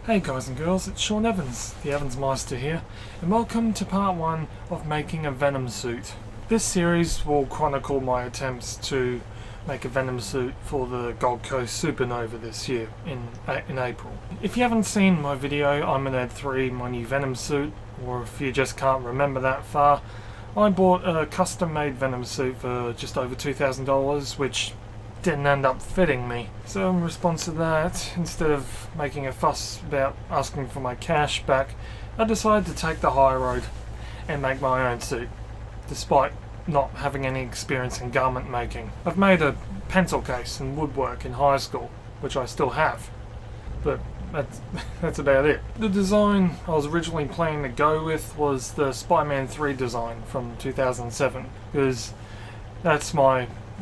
Hey guys and girls, it's Sean Evans, the Evans Meister here, and welcome to part 1 of making a Venom suit. This series will chronicle my attempts to make a Venom suit for the Gold Coast Supanova this year, in April. If you haven't seen my video, I'm in Ed 3, my new Venom suit, or if you just can't remember that far, I bought a custom-made Venom suit for just over $2,000, which didn't end up fitting me. So in response to that, instead of making a fuss about asking for my cash back, I decided to take the high road and make my own suit, despite not having any experience in garment making. I've made a pencil case and woodwork in high school, which I still have, but that's about it. The design I was originally planning to go with was the Spider-Man 3 design from 2007, because that's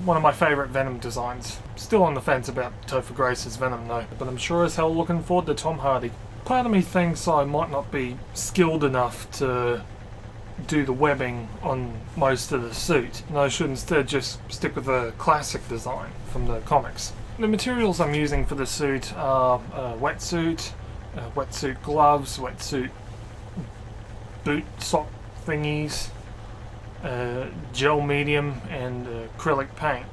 one of my favourite Venom designs. Still on the fence about Topher Grace's Venom though, but I'm sure as hell looking forward to Tom Hardy. Part of me thinks I might not be skilled enough to do the webbing on most of the suit, and I should instead just stick with the classic design from the comics. The materials I'm using for the suit are wetsuit gloves, wetsuit boot sock thingies, gel medium and acrylic paint.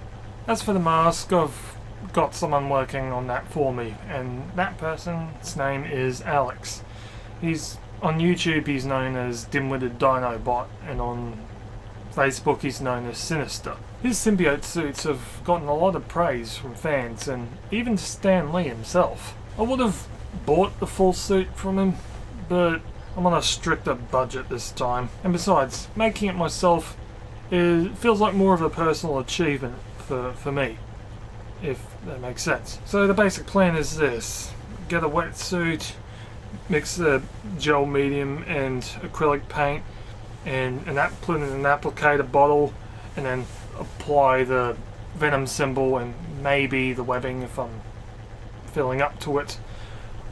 As for the mask, I've got someone working on that for me, and that person's name is Alex. He's on YouTube, he's known as Dimwitted Dinobot, and on Facebook he's known as Sinister. His symbiote suits have gotten a lot of praise from fans, and even Stan Lee himself. I would have bought the full suit from him, but I'm on a stricter budget this time, and besides, making it myself feels like more of a personal achievement for me, if that makes sense. So the basic plan is this: get a wetsuit, mix the gel medium and acrylic paint, and put it in an applicator bottle, and then apply the Venom symbol and maybe the webbing if I'm filling up to it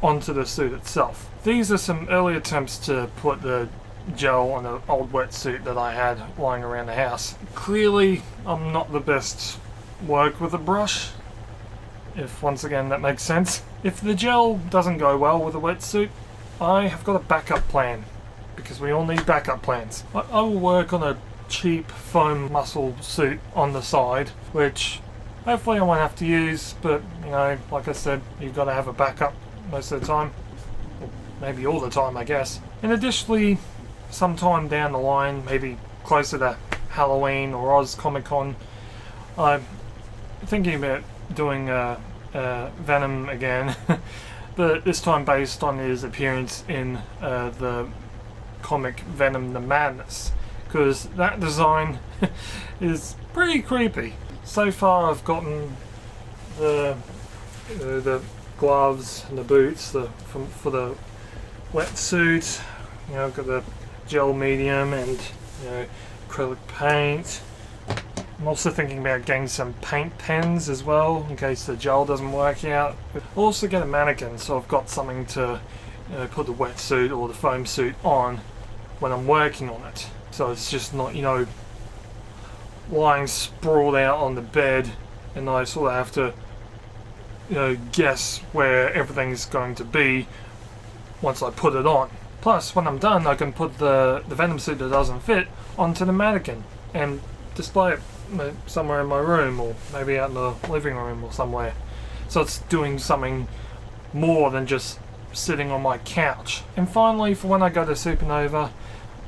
onto the suit itself. These are some early attempts to put the gel on an old wetsuit that I had lying around the house. Clearly I'm not the best work with a brush, if once again that makes sense. If the gel doesn't go well with a wetsuit, I have got a backup plan, because we all need backup plans. I will work on a cheap foam muscle suit on the side, which hopefully I won't have to use, but you know, like I said, you've got to have a backup most of the time. Maybe all the time, I guess. And additionally, sometime down the line, maybe closer to Halloween or Oz Comic Con, I'm thinking about doing Venom again, but this time based on his appearance in the comic Venom the Madness, because that design is pretty creepy. So far I've gotten the gloves and the boots for the wetsuit. You know, I've got the gel medium and acrylic paint. I'm also thinking about getting some paint pens as well in case the gel doesn't work out. I'll also get a mannequin, so I've got something to put the wetsuit or the foam suit on when I'm working on it, so it's just not lying sprawled out on the bed and I sort of have to guess where everything's going to be once I put it on. Plus, when I'm done, I can put the Venom suit that doesn't fit onto the mannequin and display it somewhere in my room, or maybe out in the living room or somewhere. So it's doing something more than just sitting on my couch. And finally, for when I go to Supanova,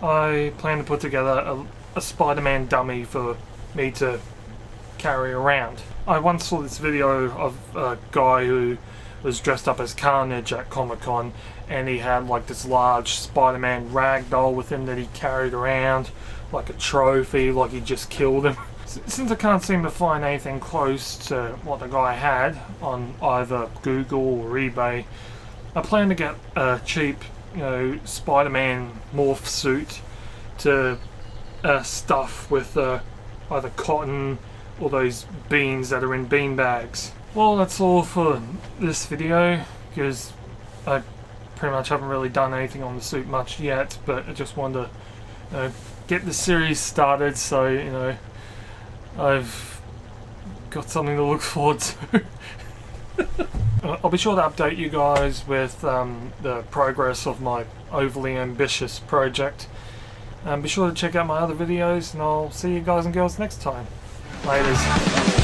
I plan to put together a Spider-Man dummy for me to carry around. I once saw this video of a guy who was dressed up as Carnage at Comic-Con, and he had like this large Spider-Man ragdoll with him that he carried around like a trophy, like he just killed him. Since I can't seem to find anything close to what the guy had on either Google or eBay, I plan to get a cheap Spider-Man morph suit to stuff with either cotton or those beans that are in bean bags. Well, that's all for this video, because I pretty much haven't really done anything on the suit much yet, but I just wanted to get the series started, so I've got something to look forward to. I'll be sure to update you guys with the progress of my overly ambitious project. Be sure to check out my other videos, and I'll see you guys and girls next time. Laters.